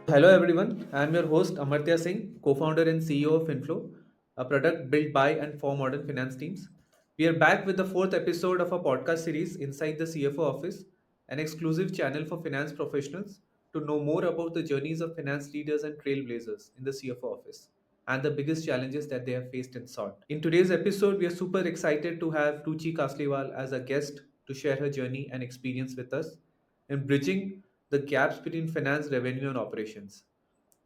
Hello everyone, I am your host Amartya Singh, co-founder and CEO of Inflow, a product built by and for modern finance teams. We are back with the fourth episode of our podcast series Inside the CFO Office, an exclusive channel for finance professionals to know more about the journeys of finance leaders and trailblazers in the CFO office and the biggest challenges that they have faced and solved. In today's episode, we are super excited to have Ruchi Kasliwal as a guest to share her journey and experience with us in bridging the gaps between finance, revenue, and operations.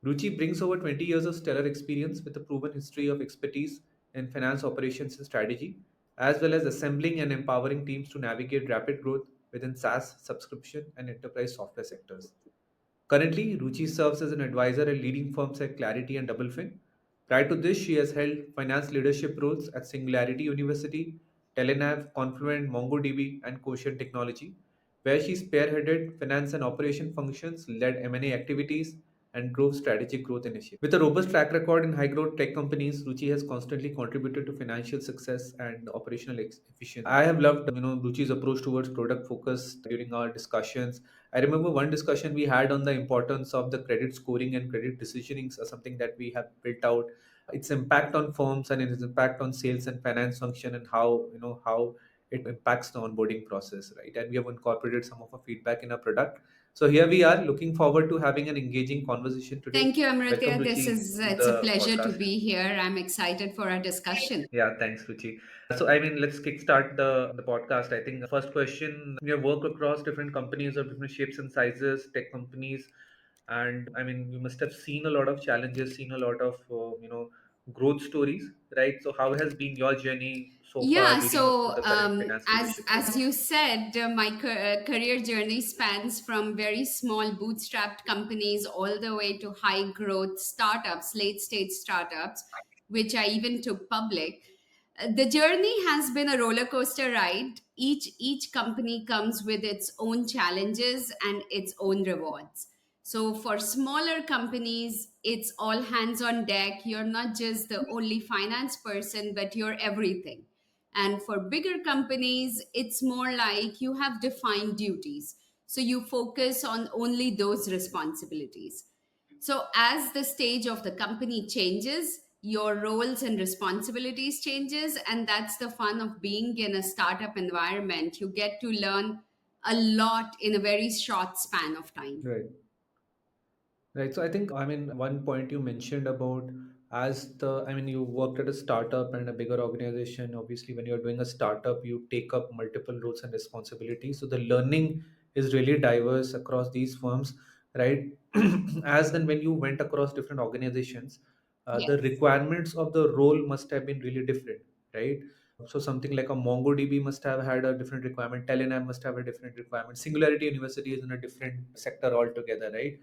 Ruchi brings over 20 years of stellar experience with a proven history of expertise in finance operations and strategy, as well as assembling and empowering teams to navigate rapid growth within SaaS, subscription, and enterprise software sectors. Currently, Ruchi serves as an advisor at leading firms like Clarity and Doublefin. Prior to this, she has held finance leadership roles at Singularity University, Telenav, Confluent, MongoDB, and Quotient Technology, where she spearheaded finance and operation functions, led M&A activities, and drove strategic growth initiatives. With a robust track record in high growth tech companies, Ruchi has constantly contributed to financial success and operational efficiency. I have loved, Ruchi's approach towards product focus during our discussions. I remember one discussion we had on the importance of the credit scoring and credit decisionings as something that we have built out, its impact on firms and its impact on sales and finance function, and how it impacts the onboarding process, right? And we have incorporated some of our feedback in our product. So here we are, looking forward to having an engaging conversation today. Thank you, Welcome, Amritya. This Ruchi, is to it's a the pleasure to podcast. be here. I'm excited for our discussion. Yeah, thanks, Ruchi. So, I mean, let's kickstart the podcast. I think the first question: you have worked across different companies of different shapes and sizes, tech companies, and I mean, you must have seen a lot of challenges, seen a lot of growth stories, right? So, how has been your journey so far, Yeah, leading up to so the current finance as leadership role? as you said, my career journey spans from very small bootstrapped companies all the way to high growth startups, late stage startups, which I even took public. The journey has been a roller coaster ride. Each company comes with its own challenges and its own rewards. So for smaller companies, it's all hands on deck. You're not just the only finance person, but you're everything. And for bigger companies, it's more like you have defined duties. So you focus on only those responsibilities. So as the stage of the company changes, your roles and responsibilities changes, and that's the fun of being in a startup environment. You get to learn a lot in a very short span of time. Right. Right. So I think, I mean, one point you mentioned about I mean, you worked at a startup and a bigger organization. Obviously, when you're doing a startup, you take up multiple roles and responsibilities. So the learning is really diverse across these firms, right? As then when you went across different organizations, the Yes. requirements of the role must have been really different, right? So something like a MongoDB must have had a different requirement. Telenav must have a different requirement. Singularity University is in a different sector altogether, right?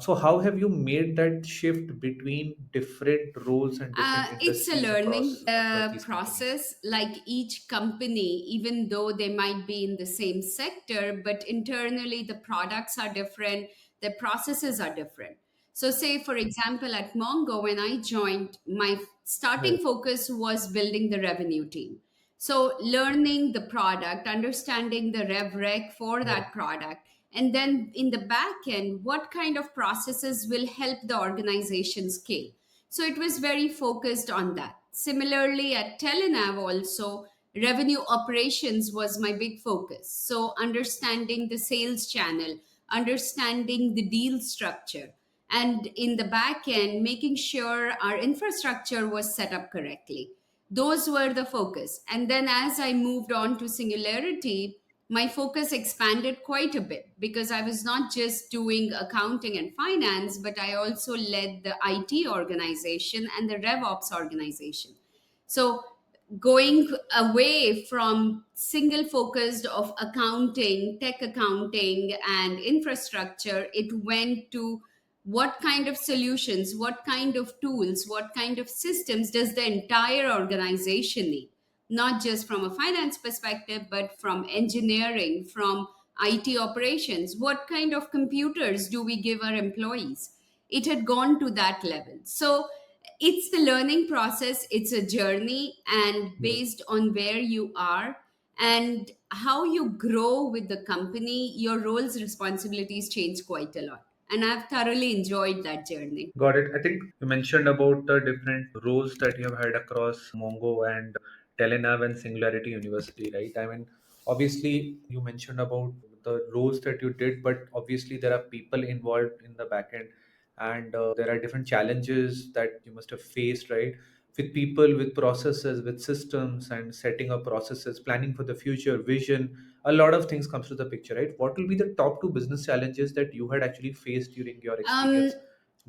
So how have you made that shift between different roles and different It's a industries learning across these companies? process. Like each company, even though they might be in the same sector, but internally the products are different, the processes are different. So, say for example, at Mongo, when I joined, my starting Right. focus was building the revenue team. So, learning the product, understanding the rev rec for Right. that product, and then in the back end, what kind of processes will help the organization scale. So it was very focused on that. Similarly, at Telenav, also, revenue operations was my big focus. So understanding the sales channel, understanding the deal structure, and in the back end, making sure our infrastructure was set up correctly. Those were the focus. And then as I moved on to Singularity, my focus expanded quite a bit because I was not just doing accounting and finance, but I also led the IT organization and the RevOps organization. So going away from single focused of accounting, tech accounting and infrastructure, it went to what kind of solutions, what kind of tools, what kind of systems does the entire organization need? Not just from a finance perspective, but from engineering, from IT operations. What kind of computers do we give our employees? It had gone to that level. So it's the learning process, it's a journey, and Right. based on where you are and how you grow with the company, your roles, responsibilities change quite a lot. And I've thoroughly enjoyed that journey. Got it. I think you mentioned about the different roles that you have had across Mongo and Telenav and Singularity University, right? I mean, obviously, you mentioned about the roles that you did, but obviously, there are people involved in the backend, and there are different challenges that you must have faced, right? With people, with processes, with systems, and setting up processes, planning for the future, vision. A lot of things comes to the picture, right? What will be the top two business challenges that you had actually faced during your Um, experience,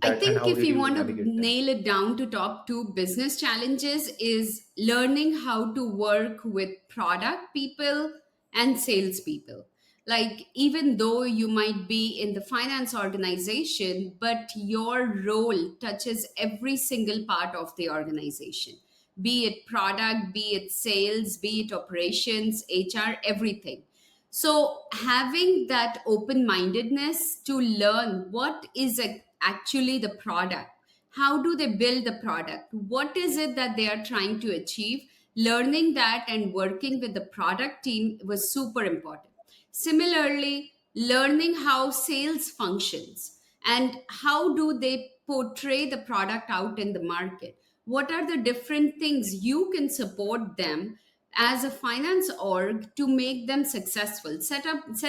I that and think how if did you you want to navigate them? nail it down to top two business challenges is learning how to work with product people and sales people. Like, even though you might be in the finance organization, but your role touches every single part of the organization, be it product, be it sales, be it operations, HR, everything. So, having that open mindedness to learn what is actually the product, how do they build the product, what is it that they are trying to achieve, learning that and working with the product team was super important. Similarly, learning how sales functions and how do they portray the product out in the market. What are the different things you can support them as a finance org to make them successful, set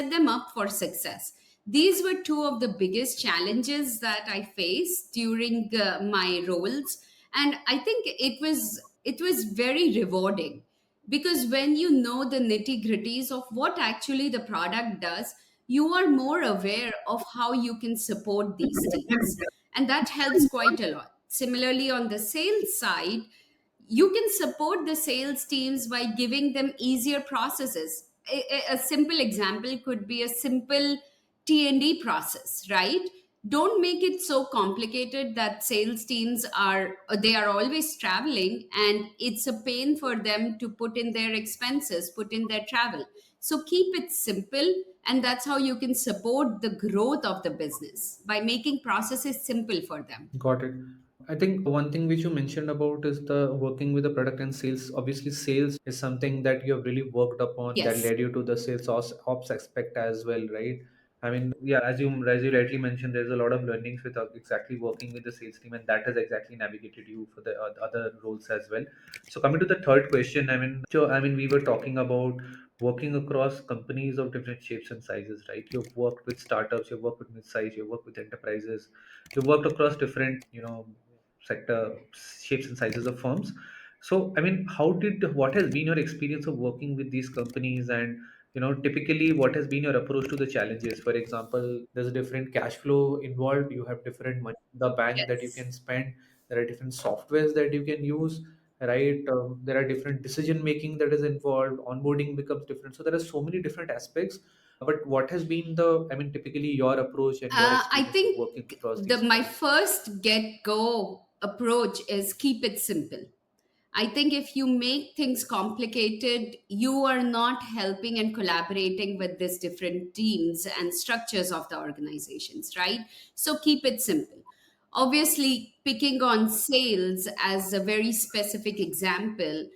them up for success. These were two of the biggest challenges that I faced during my roles, and I think it was very rewarding, because when you know the nitty gritties of what actually the product does, you are more aware of how you can support these teams, and that helps quite a lot. Similarly, on the sales side, you can support the sales teams by giving them easier processes. A simple example could be a simple T&D process, right? Don't make it so complicated that sales teams are they are always traveling and it's a pain for them to put in their expenses, put in their travel. So keep it simple, and that's how you can support the growth of the business, by making processes simple for them. Got it. I think one thing which you mentioned about is the working with the product and sales. Obviously, sales is something that you have really worked upon that Yes. led you to the sales ops aspect as well, right? I mean, yeah, as you rightly mentioned, there's a lot of learnings with exactly working with the sales team, and that has exactly navigated you for the other roles as well. So coming to the third question, I mean, we were talking about working across companies of different shapes and sizes, right? You've worked with startups, you've worked with mid-size, you've worked with enterprises, you've worked across different, sector shapes and sizes of firms. So, I mean, what has been your experience of working with these companies, and typically what has been your approach to the challenges? For example, there's a different cash flow involved. You have different money in the bank that you Yes. can spend. There are different softwares that you can use, right? There are different decision making that is involved. Onboarding becomes different. So there are so many different aspects. But what has been typically your approach and your I experience of think working across the these my clients? first get go approach is keep it simple. I think if you make things complicated, you are not helping and collaborating with these different teams and structures of the organizations, right? So keep it simple. Obviously, picking on sales as a very specific example,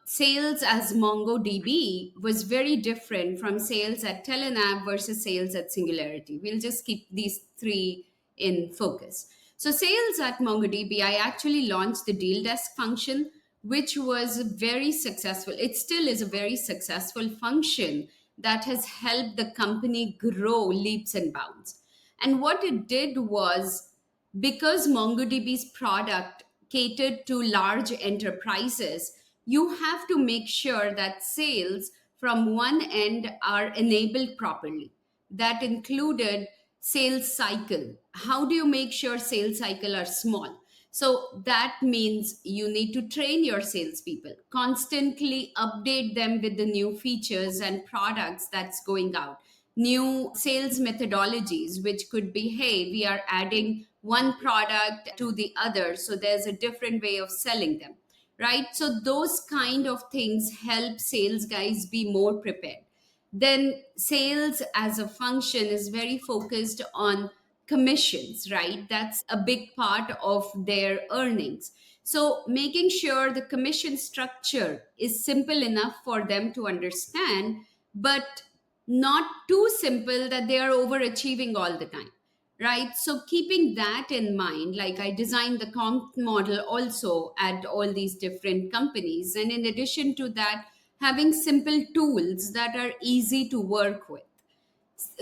sales as MongoDB was very different from sales at Telenav versus sales at Singularity. We'll just keep these three in focus. So, sales at MongoDB, I actually launched the deal desk function, which was very successful. It still is a very successful function that has helped the company grow leaps and bounds. And what it did was, because MongoDB's product catered to large enterprises, you have to make sure that sales from one end are enabled properly. That included sales cycle. How do you make sure sales cycle are small? So that means you need to train your salespeople, constantly update them with the new features and products that's going out, new sales methodologies, which could be, hey, we are adding one product to the other, so there's a different way of selling them, right? So those kind of things help sales guys be more prepared. Then sales as a function is very focused on commissions, right? That's a big part of their earnings. So making sure the commission structure is simple enough for them to understand, but not too simple that they are overachieving all the time. right? So keeping that in mind, like I designed the comp model also at all these different companies, and in addition to that, having simple tools that are easy to work with,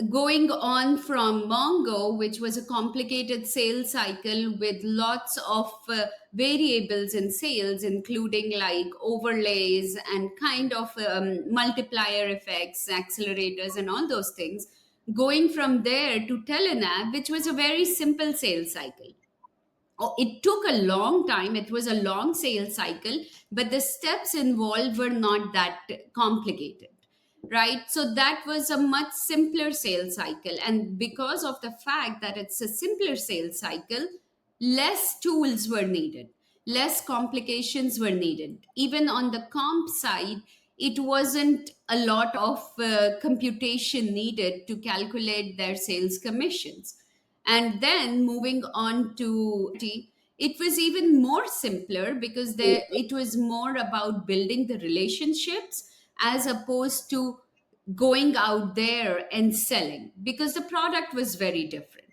going on from Mongo, which was a complicated sales cycle with lots of variables in sales, including like overlays and kind of multiplier effects, accelerators, and all those things. Going from there to Telenav, which was a very simple sales cycle. Oh, it took a long time. It was a long sales cycle, but the steps involved were not that complicated, right? So that was a much simpler sales cycle. And because of the fact that it's a simpler sales cycle, less tools were needed, less complications were needed. Even on the comp side, it wasn't a lot of computation needed to calculate their sales commissions. And then moving on to it was even more simpler because it was more about building the relationships as opposed to going out there and selling, because the product was very different.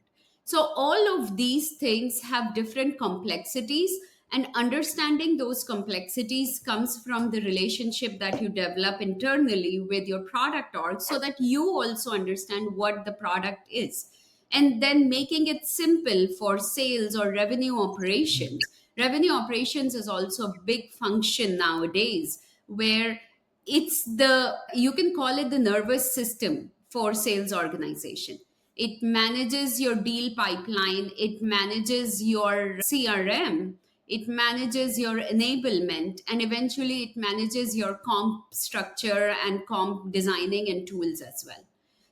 So all of these things have different complexities, and understanding those complexities comes from the relationship that you develop internally with your product org, so that you also understand what the product is, and then making it simple for sales or revenue operations. Revenue operations is also a big function nowadays, where it's the, you can call it the nervous system for sales organization. It manages your deal pipeline, it manages your CRM, it manages your enablement, and eventually it manages your comp structure and comp designing and tools as well.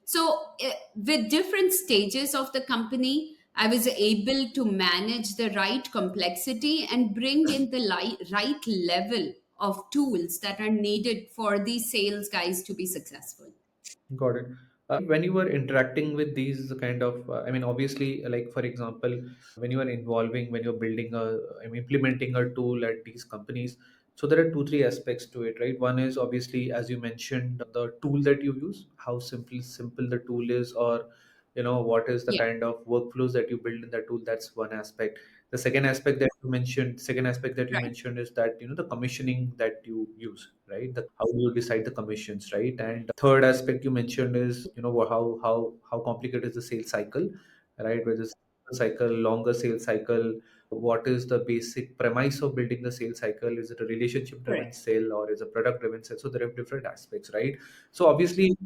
So, with different stages of the company, I was able to manage the right complexity and bring in the right level of tools that are needed for these sales guys to be successful. Got it. When you were interacting with these kind of, I mean, obviously, like for example, when you are involving, when you're building implementing a tool at these companies, so there are two, three aspects to it, right? One is obviously, as you mentioned, the tool that you use, how simple the tool is, or what is the Yeah, kind of workflows that you build in that tool. That's one aspect. The second aspect that you right. mentioned is that the commissioning that you use, right? How do you decide the commissions, right? And third aspect you mentioned is how complicated is the sales cycle, right? Whether it's a cycle, longer sales cycle, what is the basic premise of building the sales cycle? Is it a relationship driven Correct. sale or is a product driven sale? So there are different aspects, right? So obviously,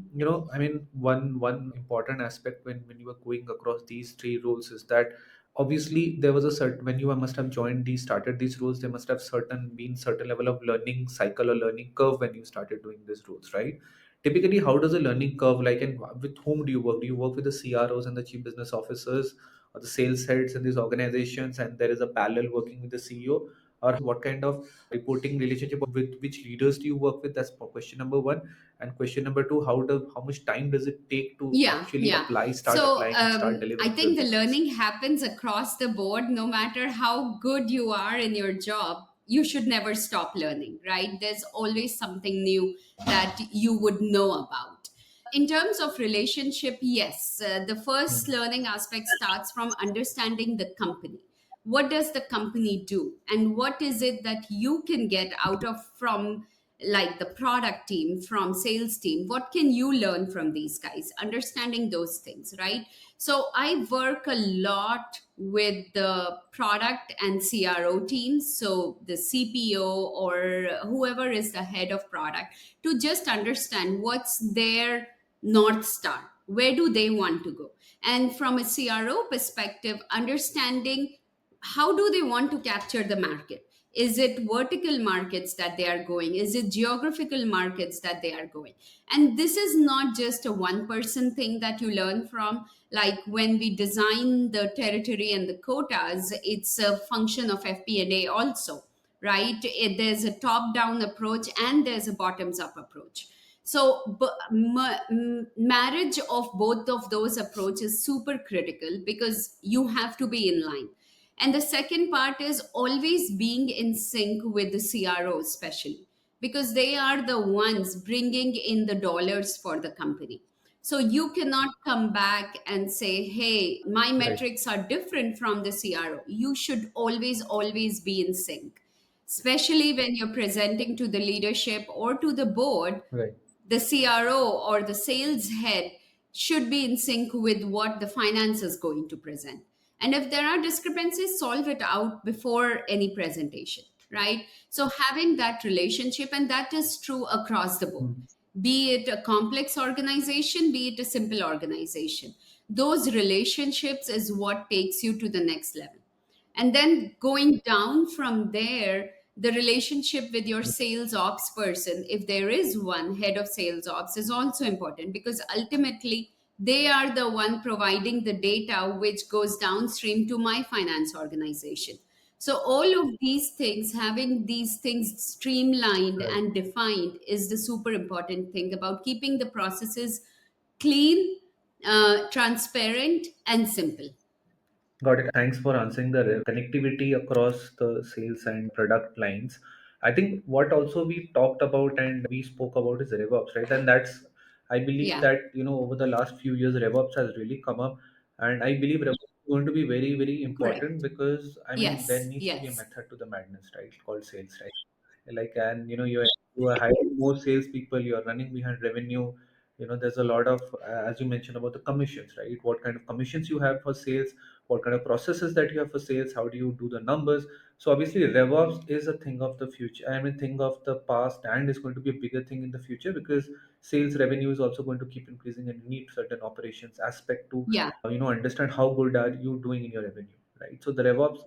I mean, one important aspect when you are going across these three roles is that obviously there was a certain, when you must have joined these started these roles, there must have certain level of learning cycle or learning curve when you started doing these roles, right? Typically, how does a learning curve, like, and with whom do you work with the CROs and the chief business officers or the sales heads in these organizations, and there is a parallel working with the CEO, or what kind of reporting relationship, with which leaders do you work with? That's question number one. And question number two, how much time does it take to Yeah, actually yeah. start So applying and start I delivering those think the results? learning happens across the board. No matter how good you are in your job, you should never stop learning, right? There's always something new that you would know about. In terms of relationship, yes, the first Hmm. learning aspect starts from understanding the company. What does the company do, and what is it that you can get out of from, like, the product team, from sales team? What can you learn from these guys? Understanding those things, right? So I work a lot with the product and CRO teams, so the CPO or whoever is the head of product, to just understand what's their north star, where do they want to go, and from a CRO perspective, understanding how do they want to capture the market. Is it vertical markets that they are going, is it geographical markets that they are going? And this is not just a one person thing that you learn from. Like when we design the territory and the quotas, it's a function of FP&A also, right? There's a top down approach and there's a bottoms up approach. So marriage of both of those approaches is super critical because you have to be in line. And the second part is always being in sync with the CRO, especially because they are the ones bringing in the dollars for the company. So you cannot come back and say, hey, my Right. metrics are different from the CRO. You should always be in sync, especially when you're presenting to the leadership or to the board. Right. The CRO or the sales head should be in sync with what the finance is going to present. And if there are discrepancies, solve it out before any presentation, right? So having that relationship, and that is true across the board, Mm. be it a complex organization, be it a simple organization. Those relationships is what takes you to the next level. And then going down from there, the relationship with your sales ops person, if there is one head of sales ops, is also important, because ultimately they are the one providing the data which goes downstream to my finance organization. So all of these things, having these things streamlined Right. and defined, is the super important thing about keeping the processes clean, transparent, and simple. Got it. Thanks for answering the connectivity across the sales and product lines. I think what also we talked about and we spoke about is RevOps, right? And that's, I believe Yeah, that, over the last few years, RevOps has really come up. And I believe RevOps is going to be very, very important correct. because, I mean, there Yes, needs to be a yes. method to the madness, right? Called sales, right? Like, and you are hiring more salespeople, you are running behind revenue. There's a lot of, as you mentioned about the commissions, right? What kind of commissions you have for sales, what kind of processes that you have for sales, how do you do the numbers. So obviously RevOps is a thing of the future, I mean thing of the past, and is going to be a bigger thing in the future because sales revenue is also going to keep increasing, and you need certain operations aspect to Yeah, understand how good are you doing in your revenue, right? So the RevOps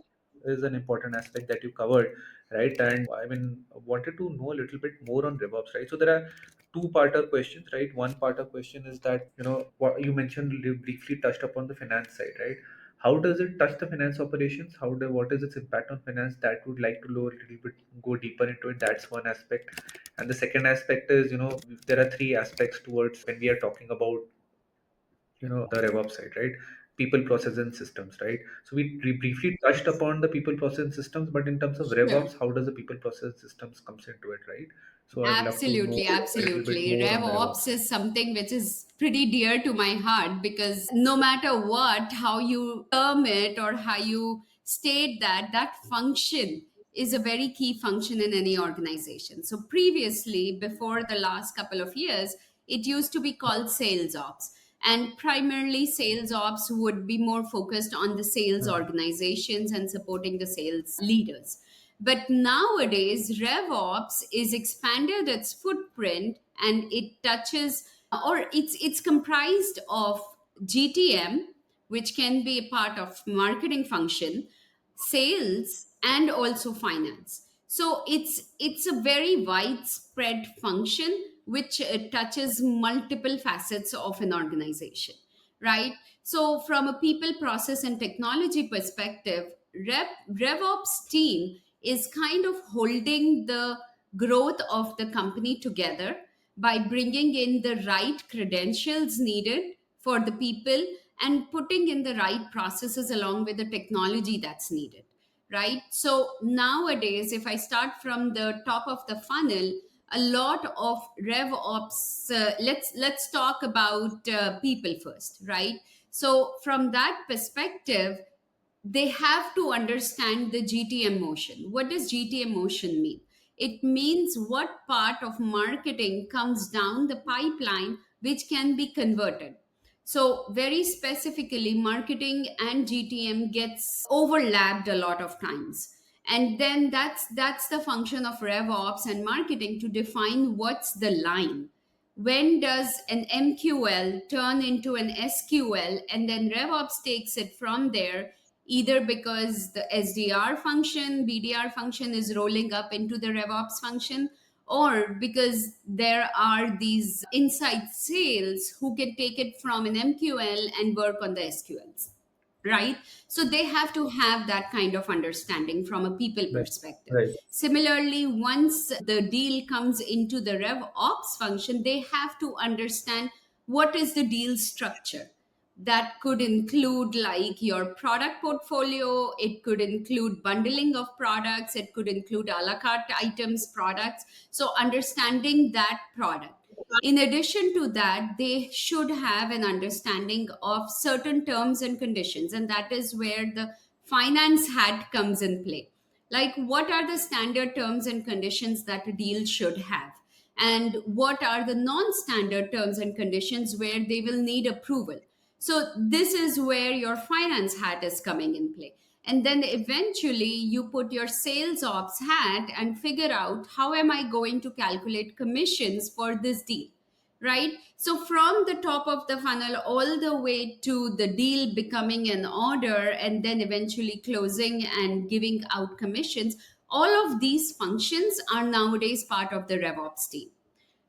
is an important aspect that you covered, right? And I mean, wanted to know a little bit more on RevOps, right? So there are two-parter questions, right? One part of question is that, what you mentioned, you briefly touched upon the finance side, right? How does it touch the finance operations? What is its impact on finance? That would like to know a little bit, go deeper into it. That's one aspect. And the second aspect is, there are three aspects towards when we are talking about, the RevOps side, right? People, process, and systems, right? So we briefly touched upon the people, process, and systems, but in terms of sure. RevOps, how does the people, process, systems comes into it, right? So I'd love to know Absolutely, a little bit absolutely. more on the RevOps RevOps. is something which is pretty dear to my heart, because no matter what, how you term it or how you state that, that function is a very key function in any organization. So previously, before the last couple of years, it used to be called sales ops. And primarily, sales ops would be more focused on the sales Hmm. organizations and supporting the sales leaders. But nowadays, RevOps is expanded its footprint, and it touches, or it's comprised of GTM, which can be a part of marketing function, sales, and also finance. So it's a very widespread function which touches multiple facets of an organization, right? So from a people, process, and technology perspective, RevOps team is kind of holding the growth of the company together by bringing in the right credentials needed for the people and putting in the right processes along with the technology that's needed, right? So nowadays, if I start from the top of the funnel, a lot of RevOps, let's talk about people first, right? So from that perspective, they have to understand the GTM motion. What does GTM motion mean? It means what part of marketing comes down the pipeline which can be converted. So very specifically, marketing and GTM gets overlapped a lot of times. And then that's the function of RevOps and marketing to define what's the line. When does an MQL turn into an SQL, and then RevOps takes it from there, either because the SDR function, BDR function is rolling up into the RevOps function, or because there are these inside sales who can take it from an MQL and work on the SQLs, right? So they have to have that kind of understanding from a people Right. perspective. Right. Similarly, once the deal comes into the RevOps function, they have to understand what is the deal structure. That could include like your product portfolio, it could include bundling of products, it could include a la carte items products. So understanding that product, In addition to that, they should have an understanding of certain terms and conditions, and that is where the finance hat comes in play. Like, what are the standard terms and conditions that a deal should have? And what are the non standard terms and conditions where they will need approval? So, this is where your finance hat is coming in play. And then eventually you put your sales ops hat and figure out how am I going to calculate commissions for this deal, right? So from the top of the funnel all the way to the deal becoming an order and then eventually closing and giving out commissions, all of these functions are nowadays part of the RevOps team,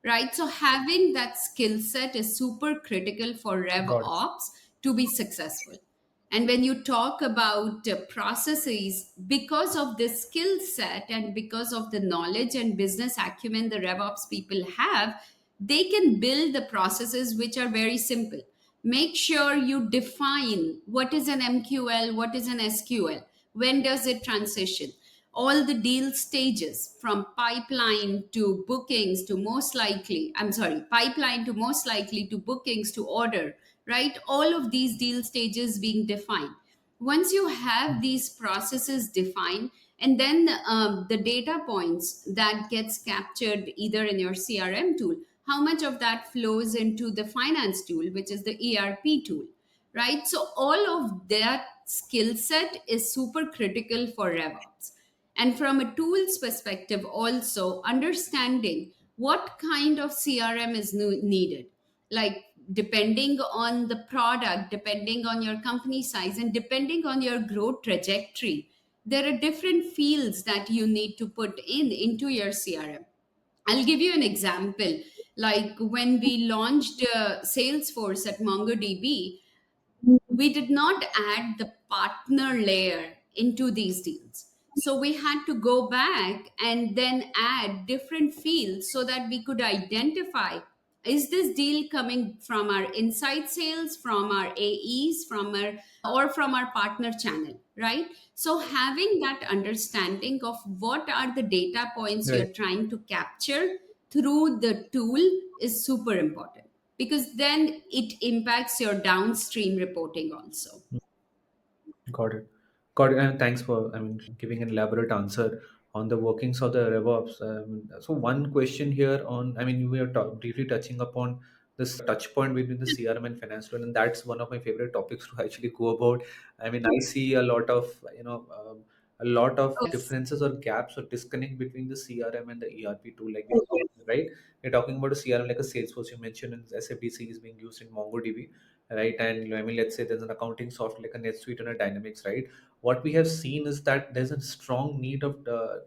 right? So having that skill set is super critical for Got it. RevOps to be successful. And when you talk about processes, because of this skill set and because of the knowledge and business acumen the RevOps people have, they can build the processes which are very simple. Make sure you define what is an MQL, what is an SQL, when does it transition, all the deal stages from pipeline to bookings to most likely, I'm sorry, pipeline to most likely to bookings to order, right? All of these deal stages being defined. Once you have these processes defined, and then the data points that gets captured either in your CRM tool, how much of that flows into the finance tool, which is the ERP tool, right? So all of that skill set is super critical for RevOps. And from a tools perspective, also understanding what kind of CRM is needed. Like, depending on the product, depending on your company size, and depending on your growth trajectory, there are different fields that you need to put into your CRM. I'll give you an example. Like when we launched Salesforce at MongoDB, we did not add the partner layer into these deals. So we had to go back and then add different fields so that we could identify, is this deal coming from our inside sales, from our AEs, from our or from our partner channel, right? So having that understanding of what are the data points Right. you're trying to capture through the tool is super important, because then it impacts your downstream reporting also. Got it. Got it. And thanks for, giving an elaborate answer on the workings of the RevOps. So one question here on, we are briefly touching upon this touch point between the CRM and finance flow, and that's one of my favorite topics to actually go about. I see a lot of, a lot of Yes. differences or gaps or disconnect between the CRM and the ERP tool, like we right? We're talking about a CRM like a Salesforce. You mentioned in SFDC is being used in MongoDB, right? And let's say there's an accounting software like a NetSuite and a Dynamics, right? What we have seen is that there's a strong need of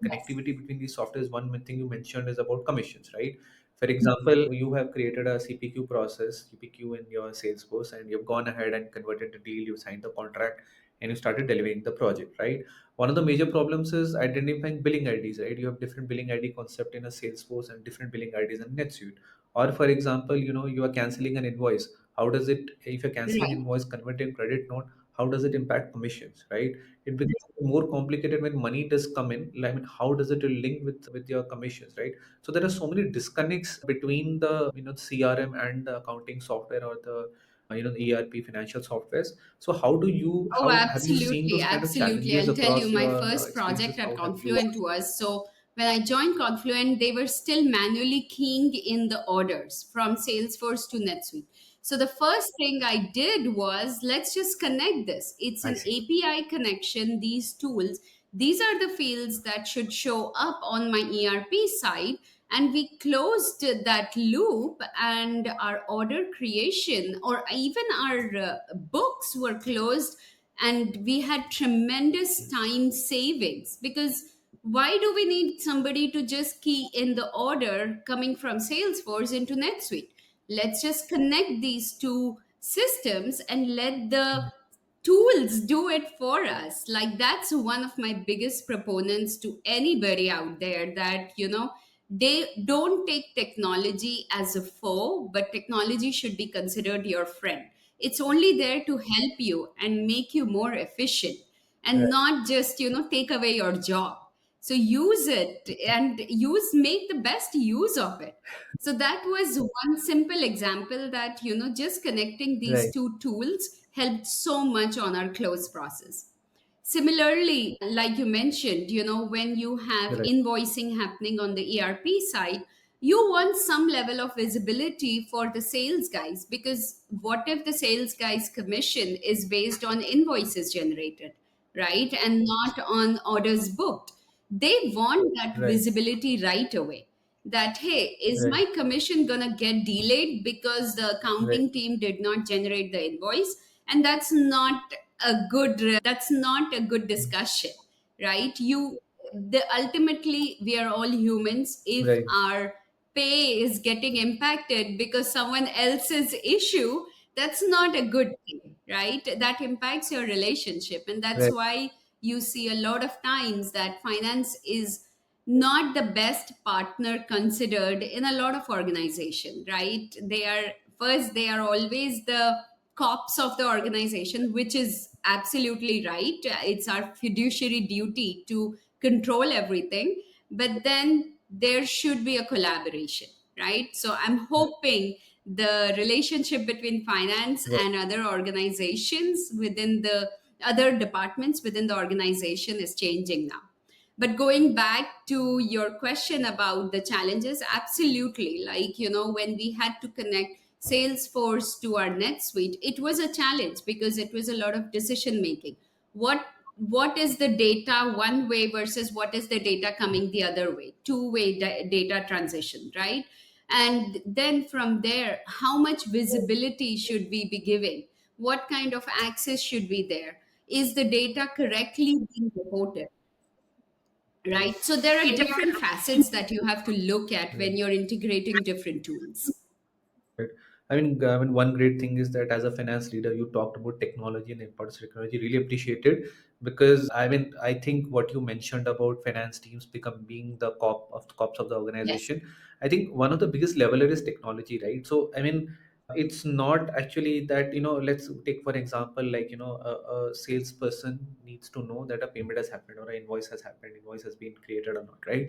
Yes. connectivity between these softwares. One main thing you mentioned is about commissions, right? For example, you have created a CPQ process, CPQ in your Salesforce, and you've gone ahead and converted the deal, you signed the contract, and you started delivering the project, right? One of the major problems is identifying billing IDs, right? You have different billing ID concept in a Salesforce and different billing IDs in NetSuite. Or for example, you are canceling an invoice. How does it, if you're canceling Right. invoice, converting credit note, how does it impact commissions, right? It becomes more complicated when money does come in. How does it link with your commissions, right? So there are so many disconnects between the CRM and the accounting software or the ERP financial softwares. So Oh, how have you seen absolutely. those kind of Absolutely. challenges I'll tell you, across my your first project experiences? at How have you? Confluent was, so when I joined Confluent, they were still manually keying in the orders from Salesforce to NetSuite. So the first thing I did was, let's just connect this. It's I an see. API connection, these tools. These are the fields that should show up on my ERP side. And we closed that loop, and our order creation or even our books were closed, and we had tremendous time savings. Because why do we need somebody to just key in the order coming from Salesforce into NetSuite? Let's just connect these two systems and let the tools do it for us. Like, that's one of my biggest proponents to anybody out there, that they don't take technology as a foe, but technology should be considered your friend. It's only there to help you and make you more efficient, and Right. not just take away your job. So use it and make the best use of it. So that was one simple example that, just connecting these Right. two tools helped so much on our close process. Similarly, like you mentioned, when you have Right. invoicing happening on the ERP side, you want some level of visibility for the sales guys, because what if the sales guys' commission is based on invoices generated, right? And not on orders booked. They want that Right. visibility right away, that, hey, is Right. my commission gonna get delayed because the Right. accounting team did not generate the invoice? And that's not a good discussion, right? Ultimately, we are all humans. If Right. our pay is getting impacted because someone else's issue, that's not a good thing, right? That impacts your relationship. And that's Right. why you see a lot of times that finance is not the best partner considered in a lot of organization, right? They are always the cops of the organization, which is absolutely right. It's our fiduciary duty to control everything, but then there should be a collaboration, right? So I'm hoping the relationship between finance Right. and other organizations within the other departments within the organization is changing now. But going back to your question about the challenges, absolutely. Like, when we had to connect Salesforce to our NetSuite, it was a challenge because it was a lot of decision making. What is the data one way versus what is the data coming the other way? Two-way data transition, right? And then from there, how much visibility should we be giving? What kind of access should be there? Is the data correctly being reported? Right. So there are different facets that you have to look at Right. when you're integrating different tools. Right. I mean, one great thing is that as a finance leader, you talked about technology and the importance of technology. Really appreciated, because I mean, I think what you mentioned about finance teams become being the cops of the Yes. organization. I think one of the biggest leveler is technology, right? So I mean, it's not actually that, let's take for example, like, a salesperson needs to know that a payment has happened or an invoice has happened, invoice has been created or not, right?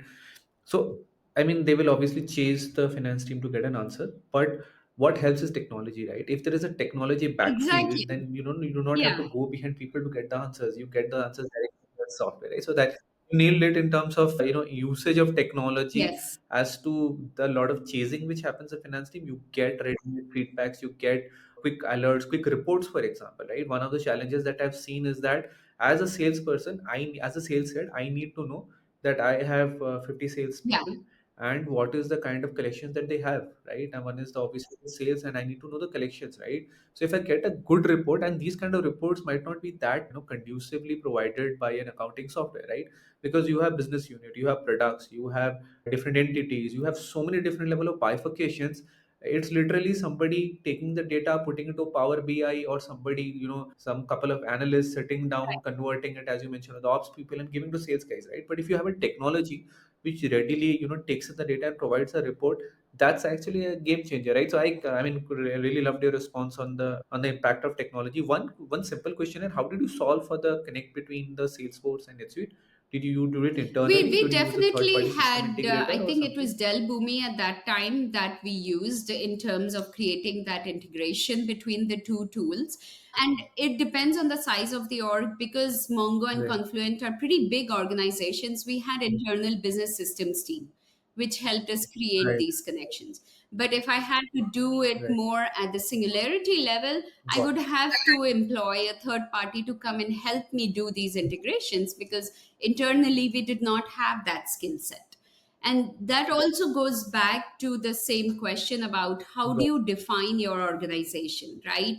So, I mean, they will obviously chase the finance team to get an answer, but what helps is technology, right? If there is a technology backfield, Exactly. then you do not have Yeah. to go behind people to get the answers. You get the answers directly from the software, right? So that you nailed it in terms of usage of technology Yes. as to the lot of chasing which happens in finance team. You get ready feedbacks, you get quick alerts, quick reports, for example, right? One of the challenges that I've seen is that as a salesperson, as a sales head, I need to know that I have 50 Yeah. salespeople and what is the kind of collections that they have, right? And one is the obviously the sales, and I need to know the collections, right? So if I get a good report, and these kind of reports might not be that conducively provided by an accounting software, right? Because you have business unit, you have products, you have different entities, you have so many different level of bifurcations. It's literally somebody taking the data, putting it to Power BI, or somebody, some couple of analysts sitting down, converting it, as you mentioned, the ops people, and giving to sales guys, right? But if you have a technology which readily, takes in the data and provides a report, that's actually a game changer, right? So I mean, really loved your response on the impact of technology. One simple question: and how did you solve for the connect between the Salesforce and NetSuite? Did you do it We internally? we Did you use a third definitely party system had. integrator I or think it was something? Dell Boomi at that time that we used in terms of creating that integration between the two tools. And it depends on the size of the org, because Mongo and Right. Confluent are pretty big organizations. We had internal business systems team, which helped us create Right. these connections. But if I had to do it Right. more at the singularity level, I Got would have to employ a third party to come and help me do these integrations, because internally we did not have that skill set. And that also goes back to the same question about how do got you define your organization, right?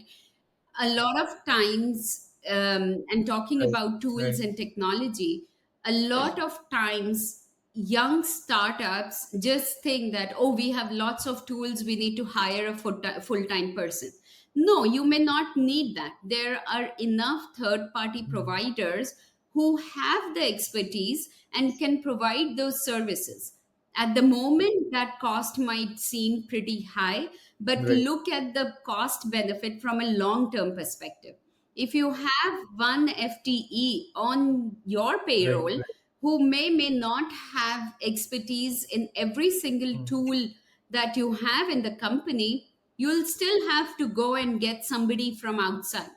A lot of times, and talking right. about tools Right. and technology, a lot of times young startups just think that, oh, we have lots of tools, we need to hire a full-time person. No, you may not need that. There are enough third party Mhm. providers who have the expertise and can provide those services. At the moment, that cost might seem pretty high, but Right. look at the cost benefit from a long term perspective. If you have one FTE on your Right. payroll Right. who may not have expertise in every single Mm, tool that you have in the company, you'll still have to go and get somebody from outside.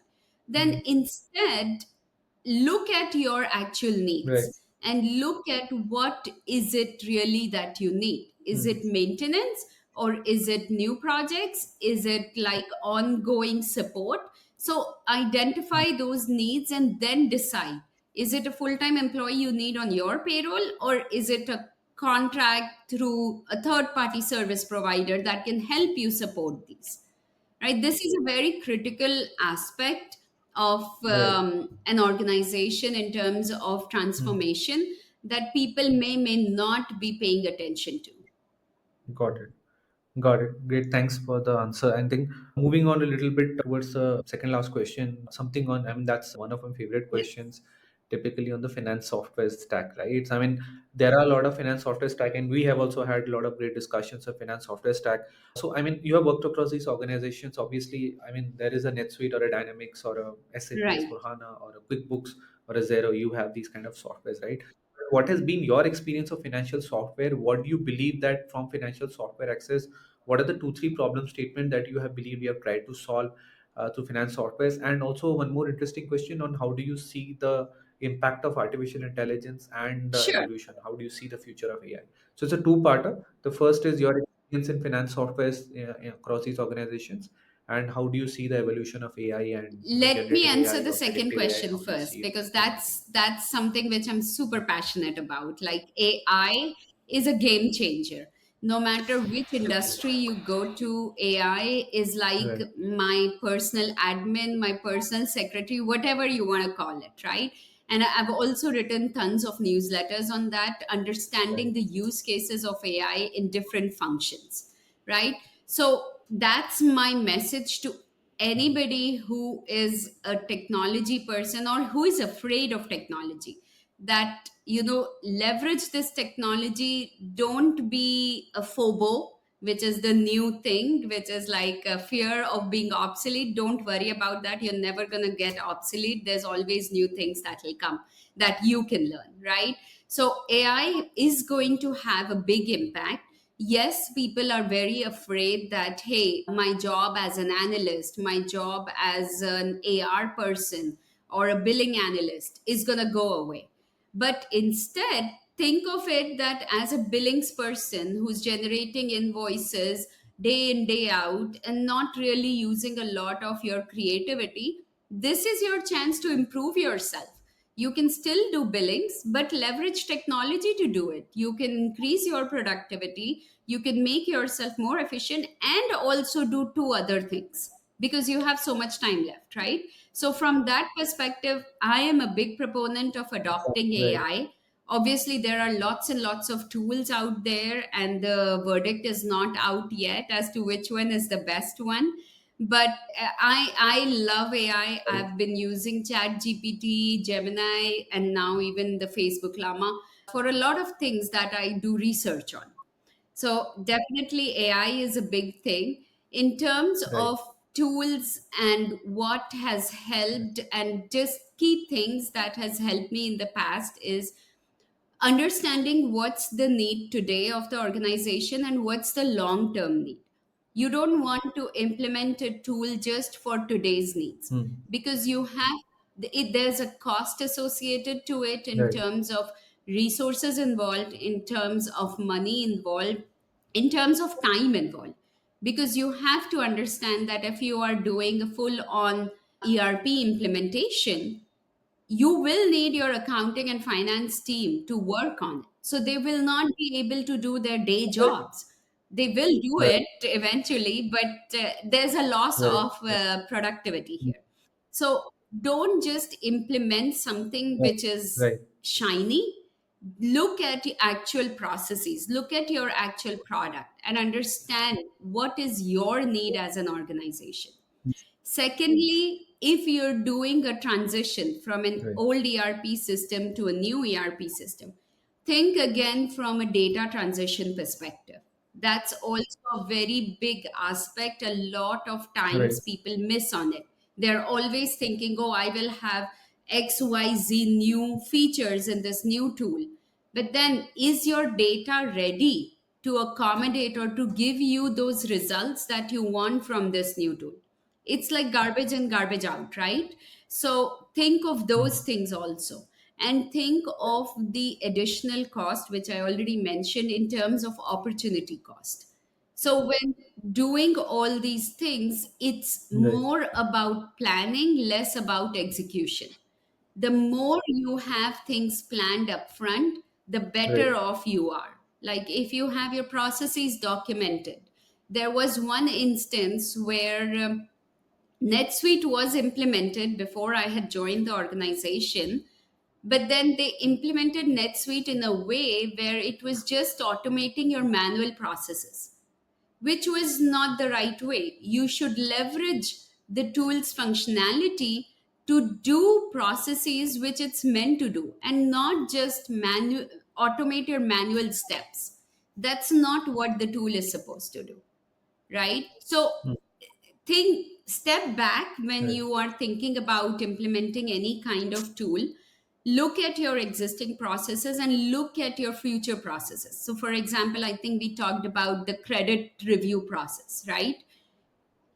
Then mm, instead, look at your actual right. needs and look at what is it really that you need. Is Mm, it maintenance, or is it new projects? Is it like ongoing support? So mm, identify those needs and then decide, is it a full-time employee you need on your payroll, or is it a contract through a third party service provider that can help you support these, right? This is a very critical aspect of right. an organization in terms of Mm. transformation that people may not be paying attention to. Got it. Got it. Great. Thanks for the answer. I think moving on a little bit towards the second last question, something on, I mean, that's one of my favorite Yes. questions, typically on the finance software stack, right? I mean, there are a lot of finance software stack, and we have also had a lot of great discussions of finance software stack. So, I mean, you have worked across these organizations. Obviously, I mean, there is a NetSuite or a Dynamics or a SAP Right. S/4HANA or a QuickBooks or a Xero. You have these kind of softwares, right? What has been your experience of financial software? What do you believe that from financial software access, what are the two three problem statement that you have believed you have tried to solve through finance softwares? And also one more interesting question on how do you see the impact of artificial intelligence and the Sure. evolution? How do you see the future of AI? So it's a two-parter. The first is your experience in finance softwares across these organizations, and how do you see the evolution of AI and Let me generative answer AI the or second predictive AI? question How do you first, see it because moving ahead? that's something which I'm super passionate about. Like, AI is a game changer. No matter which industry you go to, AI is like Right, my personal admin, my personal secretary, whatever you want to call it, right? And I've also written tons of newsletters on that, right, understanding the use cases of AI in different functions, right? So that's my message to mm, anybody who is a technology person or who is afraid of technology, that leverage this technology. Don't be a phobo, which is the new thing, which is like a fear of being obsolete. Don't worry about that. You're never going to get obsolete. There's always new things that will come that you can learn, right? So AI is going to have a big impact. Yes, people are very afraid that, hey, my job as an analyst, my job as an AR person or a billing analyst is going to go away. But instead, think of it that as a billings person who's generating invoices day in, day out, and not really using a lot of your creativity, this is your chance to improve yourself. You can still do billings, but leverage technology to do it. You can increase your productivity, you can make yourself more efficient, and also do two other things because you have so much time left, right? So from that perspective, I am a big proponent of adopting right. AI. Obviously, there are lots and lots of tools out there, and the verdict is not out yet as to which one is the best one. But I love AI. Right. I've been using Chat GPT, Gemini, and now even the Facebook Llama for a lot of things that I do research on. So definitely AI is a big thing in terms Right. of tools and what has helped, and just key things that has helped me in the past is understanding what's the need today of the organization and what's the long term need. You don't want to implement a tool just for today's needs, Mm, because there's a cost associated to it in right. terms of resources involved, in terms of money involved, in terms of time involved. Because you have to understand that if you are doing a full on ERP implementation, you will need your accounting and finance team to work on it. So they will not be able to do their day jobs. They will do Right. it eventually, but there's a loss Right. of Right. productivity Mm, here. So don't just implement something right. which is Right. shiny. Look at the actual processes, look at your actual product, and understand what is your need as an organization. Secondly, if you're doing a transition from an Right. old ERP system to a new ERP system, think again from a data transition perspective. That's also a very big aspect. A lot of times Right. people miss on it. They're always thinking, oh, I will have XYZ new features in this new tool. But then, is your data ready to accommodate or to give you those results that you want from this new tool? It's like garbage in, garbage out, right? So, think of those Mm. things also. And think of the additional cost, which I already mentioned in terms of opportunity cost. So, when doing all these things, it's Right. more about planning, less about execution. The more you have things planned up front, the Right. better off you are. Like if you have your processes documented. There was one instance where NetSuite was implemented before I had joined the organization, but then they implemented NetSuite in a way where it was just automating your manual processes, which was not the right way. You should leverage the tool's functionality to do processes which it's meant to do and not just automate your manual steps. That's not what the tool is supposed to do, right? So Mm. think step back when Right. you are thinking about implementing any kind of tool. Look at your existing processes and look at your future processes. So for example, I think we talked about the credit review process, right?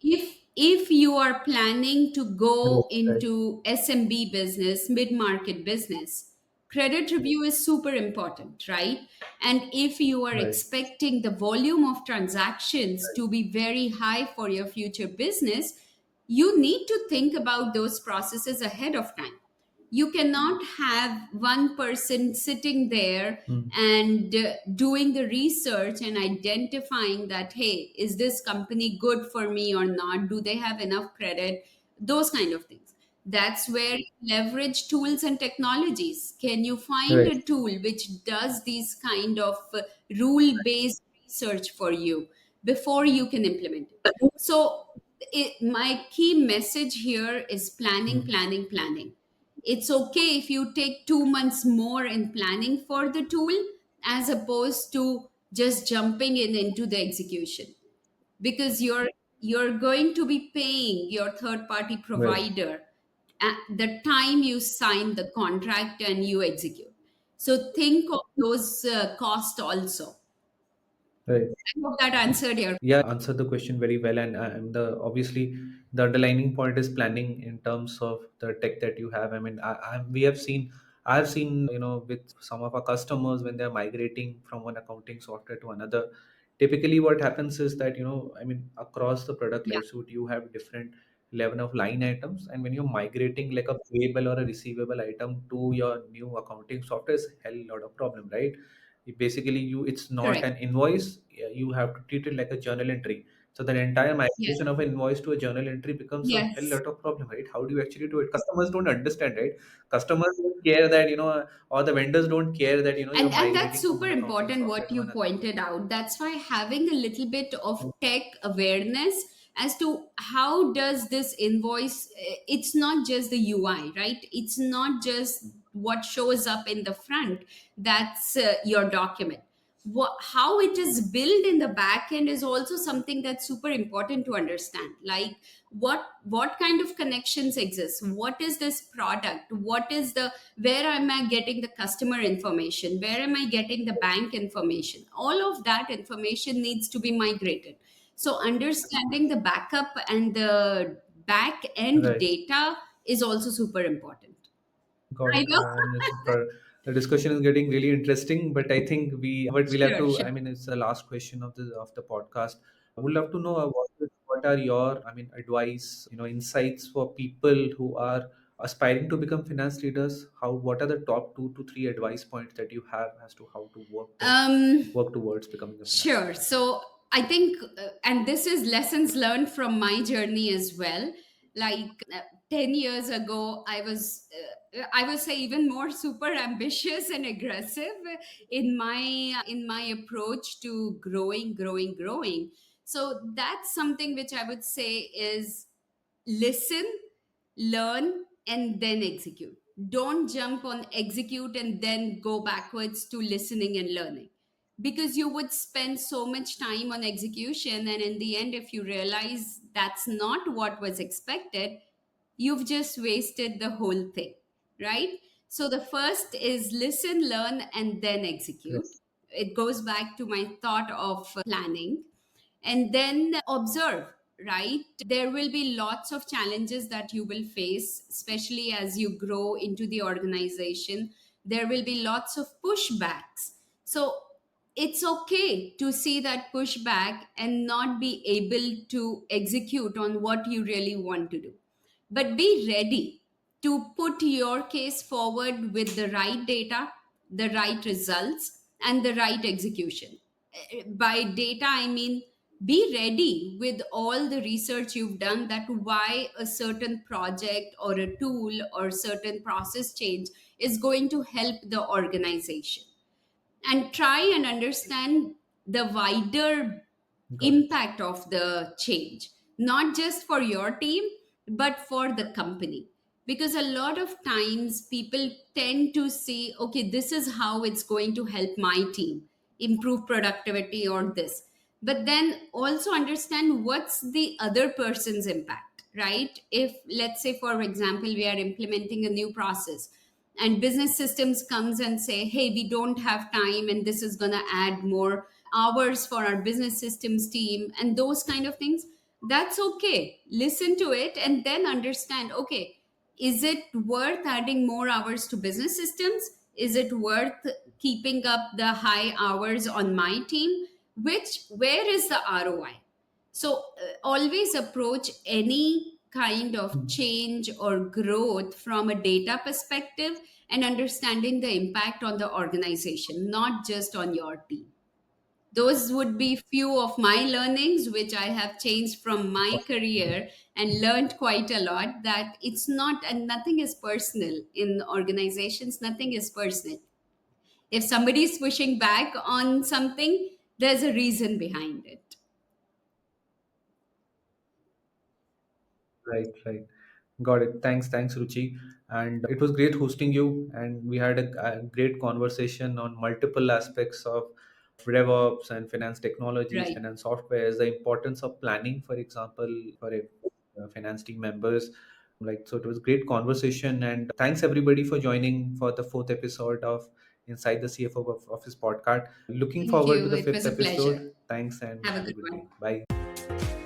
If you are planning to Right. go Right. into SMB business, mid market business, credit review is super important, right? And if you are Right. expecting the volume of transactions to be very high for your future business, you need to think about those processes ahead of time. You cannot have one person sitting there Mm. and doing the research and identifying that, hey, is this company good for me or not? Do they have enough credit? Those kind of things. That's where you leverage tools and technologies. Can you find Right. a tool which does these kind of rule based research for you before you can implement it? So my key message here is planning, Mm. planning, planning. It's okay if you take 2 months more in planning for the tool as opposed to just jumping in into the execution, because you're going to be paying your third party Right. provider at the time you sign the contract and you execute. So think of those costs also. Right. I hope that answered your. Yeah, answered the question very well, and the obviously the underlining point is planning in terms of the tech that you have. I mean, we have seen, I've seen, with some of our customers when they're migrating from one accounting software to another. Typically, what happens is that I mean, across the product Yeah, life suite, you have different level of line items, and when you're migrating like a payable or a receivable item to your new accounting software, is hell lot of problem, right? Basically it's not correct. an invoice. You have to treat it like a journal entry, so the entire Yes, migration of an invoice to a journal entry becomes a hell yes. lot of problem, right? How do you actually do it? Customers don't understand, right? Customers don't care that or the vendors don't care that you're And that's migrating from super one accounting important software what to you another. pointed out. That's why having a little bit of tech awareness as to how does this invoice, it's not just the UI, right? It's not just what shows up in the front. That's your document. How it is built in the back end is also something that's super important to understand. Like what kind of connections exist, what is this product, what is the, where am I getting the customer information, where am I getting the bank information, all of that information needs to be migrated. So understanding the backup and the back end Right. data is also super important. Got I it. know. And the discussion is getting really interesting, but I think but we'll have Sure, to. sure. I mean, it's the last question of the podcast. I would love to know what are your, I mean, advice, insights for people who are aspiring to become finance leaders. What are the top 2 to 3 advice points that you have as to how to um work towards becoming a finance Sure. leader? So I think, and this is lessons learned from my journey as well. Like 10 years ago, I would say even more super ambitious and aggressive in my approach to growing. So that's something which I would say is listen, learn, and then execute. Don't jump on execute and then go backwards to listening and learning, because you would spend so much time on execution, and in the end if you realize that's not what was expected, you've just wasted the whole thing. right? So the first is listen, learn, and then Right. execute. It goes back to my thought of planning. And then observe, right? There will be lots of challenges that you will face, especially as you grow into the organization. There will be lots of pushbacks. So it's okay to see that pushback and not be able to execute on what you really want to do, but be ready to put your case forward with the right data, the right results, and the right execution. By data, I mean be ready with all the research you've done, that why a certain project or a tool or certain process change is going to help the organization, and try and understand the wider Got it. impact of the change, not just for your team, but for the company. Because a lot of times people tend to see, okay, this is how it's going to help my team improve productivity or this. But then also understand what's the other person's impact, right? If, let's say, for example, we are implementing a new process and business systems comes and say, hey, we don't have time and this is going to add more hours for our business systems team and those kind of things, that's okay. Listen to it and then understand, okay, is it worth adding more hours to business systems? Is it worth keeping up the high hours on my team? Which, where is the ROI? So always approach any kind of Hmm. change or growth from a data perspective and understanding the impact on the organization, not just on your team. Those would be few of my learnings which I have changed from my career and learned quite a lot, that it's not, and nothing is personal in organizations, nothing is personal. If somebody is pushing back on something, there's a reason behind it. Right, right. Got it. Thanks, Ruchi. And it was great hosting you. And we had a great conversation on multiple aspects of DevOps and finance technologies, Right. finance softwares, the importance of planning, for example, for a finance team members. Like, so it was great conversation. And thanks everybody for joining for the fourth episode of Inside the CFO of Office podcast. Looking Thank forward to you. the It fifth was a pleasure. episode. Thanks and Have a have a good good day. one. Bye.